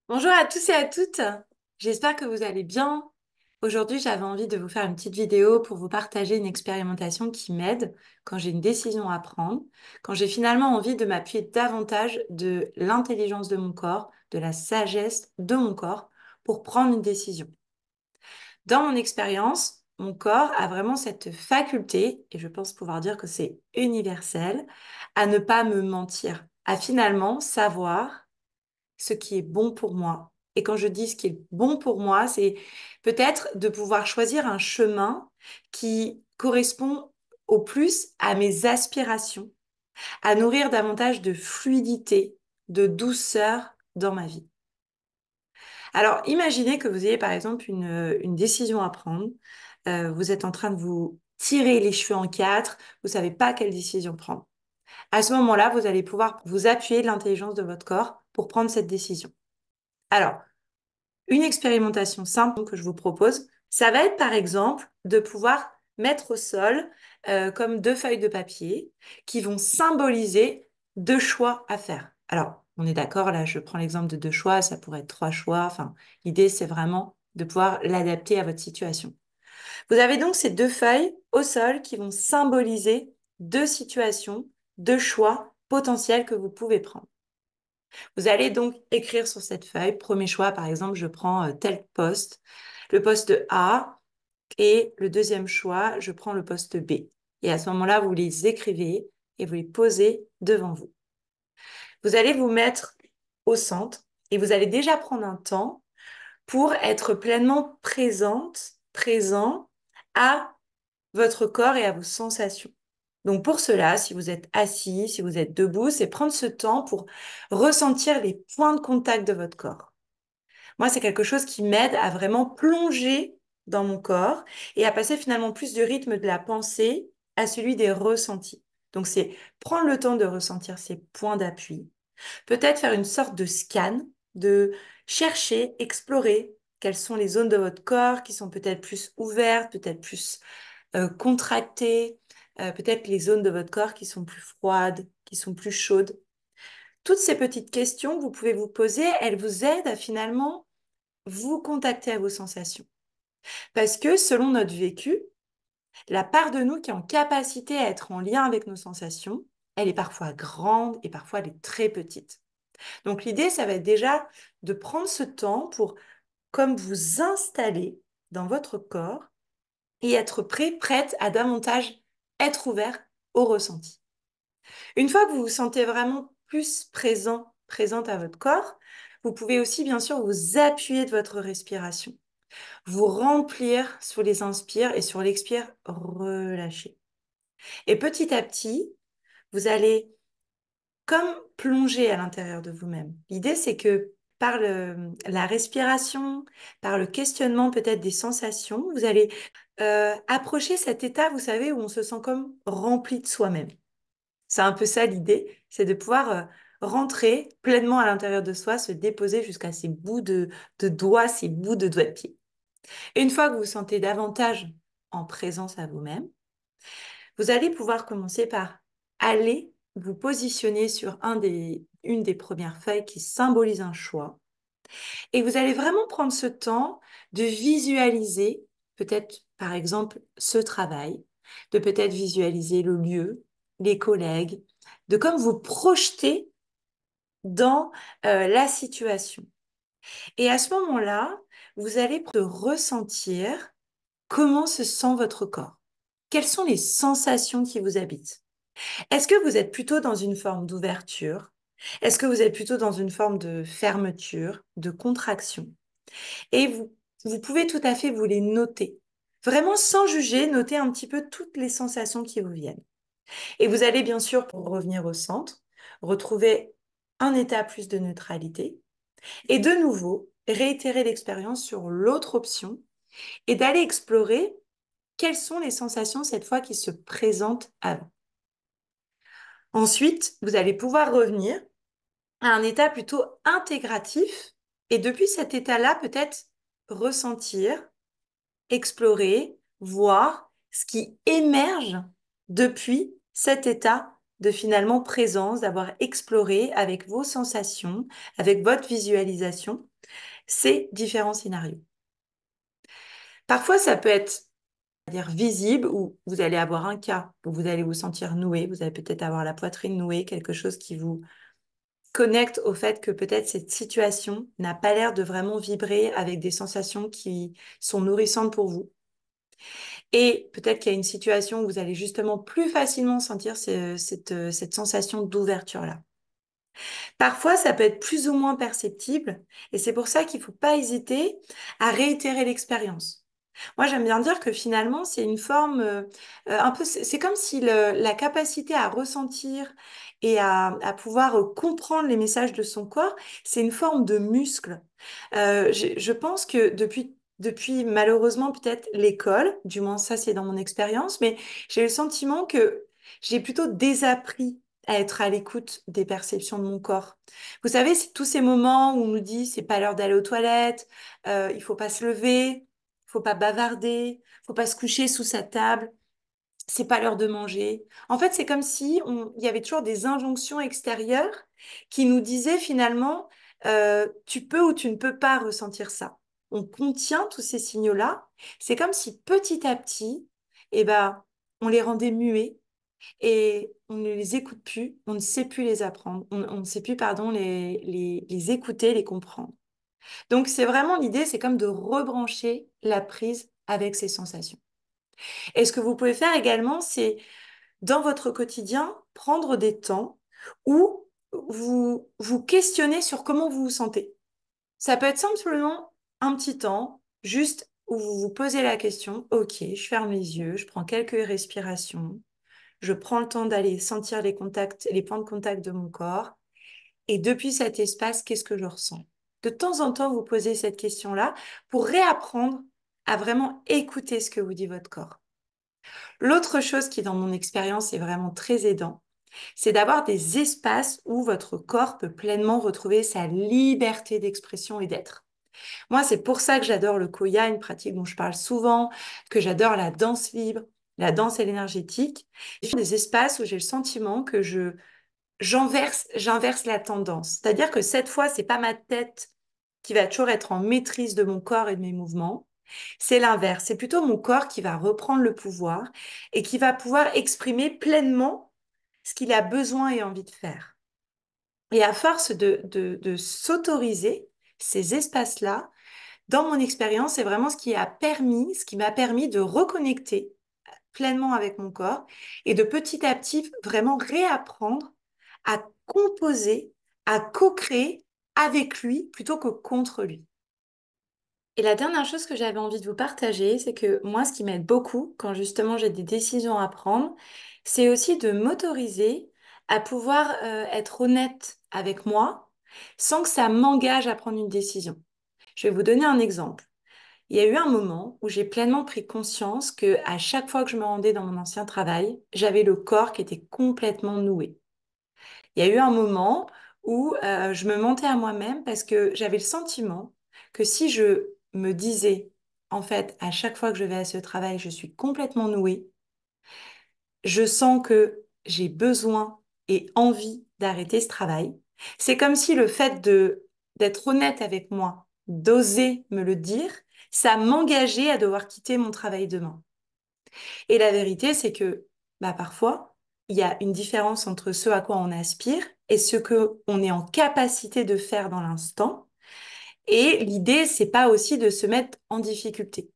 Bonjour à tous et à toutes. J'espère que vous allez bien. Aujourd'hui, j'avais envie de vous faire une petite vidéo pour vous partager une expérimentation qui m'aide quand j'ai une décision à prendre, quand j'ai finalement envie de m'appuyer davantage de l'intelligence de mon corps, de la sagesse de mon corps pour prendre une décision. Dans mon expérience, mon corps a vraiment cette faculté, et je pense pouvoir dire que c'est universel, à ne pas me mentir, à finalement savoir ce qui est bon pour moi. Et quand je dis ce qui est bon pour moi, c'est peut-être de pouvoir choisir un chemin qui correspond au plus à mes aspirations, à nourrir davantage de fluidité, de douceur dans ma vie. Alors, imaginez que vous ayez par exemple une décision à prendre. Vous êtes en train de vous tirer les cheveux en quatre, vous savez pas quelle décision prendre. À ce moment-là, vous allez pouvoir vous appuyer de l'intelligence de votre corps pour prendre cette décision. Alors, une expérimentation simple que je vous propose, ça va être par exemple de pouvoir mettre au sol comme deux feuilles de papier qui vont symboliser deux choix à faire. Alors, on est d'accord, là, je prends l'exemple de deux choix, ça pourrait être trois choix. Enfin, l'idée, c'est vraiment de pouvoir l'adapter à votre situation. Vous avez donc ces deux feuilles au sol qui vont symboliser deux situations, deux choix potentiels que vous pouvez prendre. Vous allez donc écrire sur cette feuille, premier choix, par exemple, je prends tel poste, le poste A, et le deuxième choix, je prends le poste B. Et à ce moment-là, vous les écrivez et vous les posez devant vous. Vous allez vous mettre au centre et vous allez déjà prendre un temps pour être pleinement présent à votre corps et à vos sensations. Donc pour cela, si vous êtes assis, si vous êtes debout, c'est prendre ce temps pour ressentir les points de contact de votre corps. Moi, c'est quelque chose qui m'aide à vraiment plonger dans mon corps et à passer finalement plus du rythme de la pensée à celui des ressentis. Donc c'est prendre le temps de ressentir ces points d'appui, peut-être faire une sorte de scan, de chercher, explorer quelles sont les zones de votre corps qui sont peut-être plus ouvertes, peut-être plus contractées, peut-être les zones de votre corps qui sont plus froides, qui sont plus chaudes. Toutes ces petites questions que vous pouvez vous poser, elles vous aident à finalement vous contacter à vos sensations. Parce que selon notre vécu, la part de nous qui est en capacité à être en lien avec nos sensations, elle est parfois grande et parfois elle est très petite. Donc l'idée, ça va être déjà de prendre ce temps pour, comme vous installer dans votre corps et être prêt, prête à davantage être ouvert au ressenti. Une fois que vous vous sentez vraiment plus présent, présente à votre corps, vous pouvez aussi bien sûr vous appuyer de votre respiration, vous remplir sur les inspires et sur l'expire, relâcher. Et petit à petit, vous allez comme plonger à l'intérieur de vous-même. L'idée, c'est que par la respiration, par le questionnement peut-être des sensations, vous allez approcher cet état, vous savez, où on se sent comme rempli de soi-même. C'est un peu ça l'idée, c'est de pouvoir rentrer pleinement à l'intérieur de soi, se déposer jusqu'à ces bouts de doigts, ces bouts de doigts de pied. Et une fois que vous vous sentez davantage en présence à vous-même, vous allez pouvoir commencer par aller vous positionner sur une des premières feuilles qui symbolise un choix. Et vous allez vraiment prendre ce temps de visualiser peut-être par exemple ce travail, de peut-être visualiser le lieu, les collègues, de comme vous projeter dans la situation. Et à ce moment-là, vous allez ressentir comment se sent votre corps. Quelles sont les sensations qui vous habitent? Est-ce que vous êtes plutôt dans une forme d'ouverture? Est-ce que vous êtes plutôt dans une forme de fermeture, de contraction? Et vous pouvez tout à fait vous les noter. Vraiment sans juger, noter un petit peu toutes les sensations qui vous viennent. Et vous allez bien sûr, pour revenir au centre, retrouver un état plus de neutralité. Et de nouveau, réitérer l'expérience sur l'autre option et d'aller explorer quelles sont les sensations cette fois qui se présentent à vous. Ensuite, vous allez pouvoir revenir à un état plutôt intégratif et depuis cet état-là, peut-être ressentir, explorer, voir ce qui émerge depuis cet état de finalement présence, d'avoir exploré avec vos sensations, avec votre visualisation, ces différents scénarios. Parfois, ça peut être dire visible où vous allez avoir un cas où vous allez vous sentir noué, vous allez peut-être avoir la poitrine nouée, quelque chose qui vous connecte au fait que peut-être cette situation n'a pas l'air de vraiment vibrer avec des sensations qui sont nourrissantes pour vous. Et peut-être qu'il y a une situation où vous allez justement plus facilement sentir cette sensation d'ouverture-là. Parfois, ça peut être plus ou moins perceptible, et c'est pour ça qu'il ne faut pas hésiter à réitérer l'expérience. Moi, j'aime bien dire que finalement, c'est une forme un peu, c'est comme si la capacité à ressentir et à pouvoir comprendre les messages de son corps, c'est une forme de muscle. Je pense que depuis malheureusement peut-être l'école, du moins ça c'est dans mon expérience, mais j'ai le sentiment que j'ai plutôt désappris à être à l'écoute des perceptions de mon corps. Vous savez, c'est tous ces moments où on nous dit c'est pas l'heure d'aller aux toilettes, il faut pas se lever, faut pas bavarder, faut pas se coucher sous sa table, c'est pas l'heure de manger. En fait, c'est comme si il y avait toujours des injonctions extérieures qui nous disaient finalement, tu peux ou tu ne peux pas ressentir ça. On contient tous ces signaux-là. C'est comme si petit à petit, eh ben, on les rendait muets et on ne les écoute plus, on ne sait plus les apprendre, on ne sait plus, pardon, les écouter, les comprendre. Donc, c'est vraiment l'idée, c'est comme de rebrancher la prise avec ses sensations. Et ce que vous pouvez faire également, c'est dans votre quotidien, prendre des temps où vous vous questionnez sur comment vous vous sentez. Ça peut être simplement un petit temps, juste où vous vous posez la question, ok, je ferme les yeux, je prends quelques respirations, je prends le temps d'aller sentir les contacts, les points de contact de mon corps, et depuis cet espace, qu'est-ce que je ressens? De temps en temps, vous posez cette question-là pour réapprendre à vraiment écouter ce que vous dit votre corps. L'autre chose qui, dans mon expérience, est vraiment très aidant, c'est d'avoir des espaces où votre corps peut pleinement retrouver sa liberté d'expression et d'être. Moi, c'est pour ça que j'adore le Koya, une pratique dont je parle souvent, que j'adore la danse libre, la danse et l'énergétique. Des espaces où j'ai le sentiment que j'inverse la tendance. C'est-à-dire que cette fois, c'est pas ma tête qui va toujours être en maîtrise de mon corps et de mes mouvements. C'est l'inverse. C'est plutôt mon corps qui va reprendre le pouvoir et qui va pouvoir exprimer pleinement ce qu'il a besoin et envie de faire. Et à force de s'autoriser ces espaces-là, dans mon expérience, c'est vraiment ce qui m'a permis de reconnecter pleinement avec mon corps et de petit à petit vraiment réapprendre à composer, à co-créer avec lui plutôt que contre lui. Et la dernière chose que j'avais envie de vous partager, c'est que moi, ce qui m'aide beaucoup quand justement j'ai des décisions à prendre, c'est aussi de m'autoriser à pouvoir être honnête avec moi sans que ça m'engage à prendre une décision. Je vais vous donner un exemple. Il y a eu un moment où j'ai pleinement pris conscience que à chaque fois que je me rendais dans mon ancien travail, j'avais le corps qui était complètement noué. Il y a eu un moment où je me mentais à moi-même parce que j'avais le sentiment que si je me disais, en fait, à chaque fois que je vais à ce travail, je suis complètement nouée, je sens que j'ai besoin et envie d'arrêter ce travail. C'est comme si le fait d'être honnête avec moi, d'oser me le dire, ça m'engageait à devoir quitter mon travail demain. Et la vérité, c'est que bah, parfois, il y a une différence entre ce à quoi on aspire et ce que on est en capacité de faire dans l'instant. Et l'idée, c'est pas aussi de se mettre en difficulté.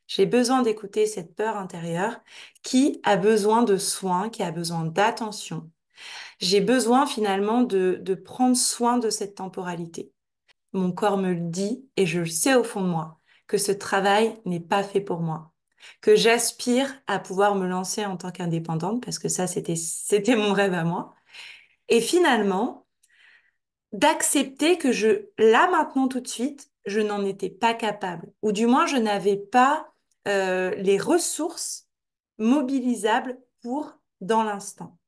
J'ai besoin d'écouter cette peur intérieure qui a besoin de soins, qui a besoin d'attention. J'ai besoin finalement de prendre soin de cette temporalité. Mon corps me le dit et je le sais au fond de moi que ce travail n'est pas fait pour moi, que j'aspire à pouvoir me lancer en tant qu'indépendante parce que ça, c'était mon rêve à moi. Et finalement, d'accepter que là maintenant tout de suite, je n'en étais pas capable, ou du moins je n'avais pas les ressources mobilisables pour dans l'instant.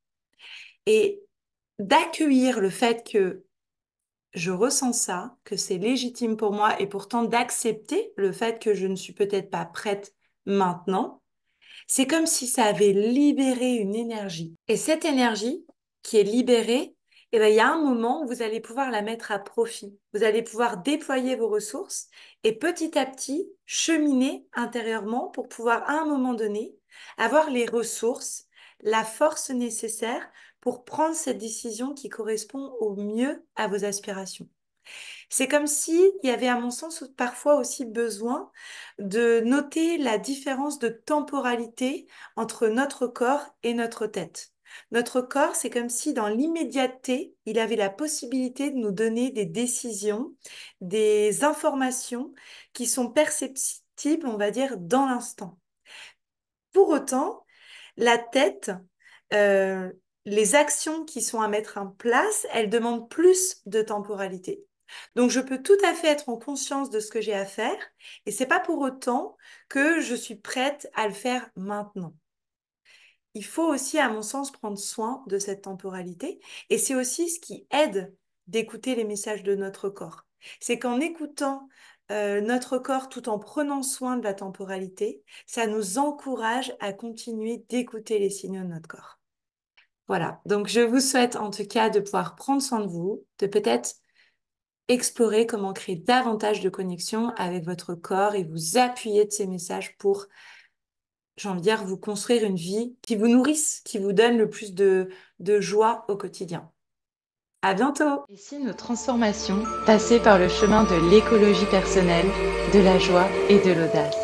Et d'accueillir le fait que je ressens ça, que c'est légitime pour moi et pourtant d'accepter le fait que je ne suis peut-être pas prête maintenant, c'est comme si ça avait libéré une énergie. Et cette énergie, qui est libérée, et ben, il y a un moment où vous allez pouvoir la mettre à profit. Vous allez pouvoir déployer vos ressources et petit à petit cheminer intérieurement pour pouvoir, à un moment donné, avoir les ressources, la force nécessaire pour prendre cette décision qui correspond au mieux à vos aspirations. C'est comme si il y avait, à mon sens, parfois aussi besoin de noter la différence de temporalité entre notre corps et notre tête. Notre corps, c'est comme si dans l'immédiateté, il avait la possibilité de nous donner des décisions, des informations qui sont perceptibles, on va dire, dans l'instant. Pour autant, la tête, euh, les actions qui sont à mettre en place, elles demandent plus de temporalité. Donc, je peux tout à fait être en conscience de ce que j'ai à faire et c'est pas pour autant que je suis prête à le faire maintenant. Il faut aussi, à mon sens, prendre soin de cette temporalité et c'est aussi ce qui aide d'écouter les messages de notre corps. C'est qu'en écoutant notre corps tout en prenant soin de la temporalité, ça nous encourage à continuer d'écouter les signaux de notre corps. Voilà, donc je vous souhaite en tout cas de pouvoir prendre soin de vous, de peut-être explorer comment créer davantage de connexion avec votre corps et vous appuyer de ces messages pour, j'ai envie de dire, vous construire une vie qui vous nourrisse, qui vous donne le plus de joie au quotidien. À bientôt! Et si nos transformations passaient par le chemin de l'écologie personnelle, de la joie et de l'audace?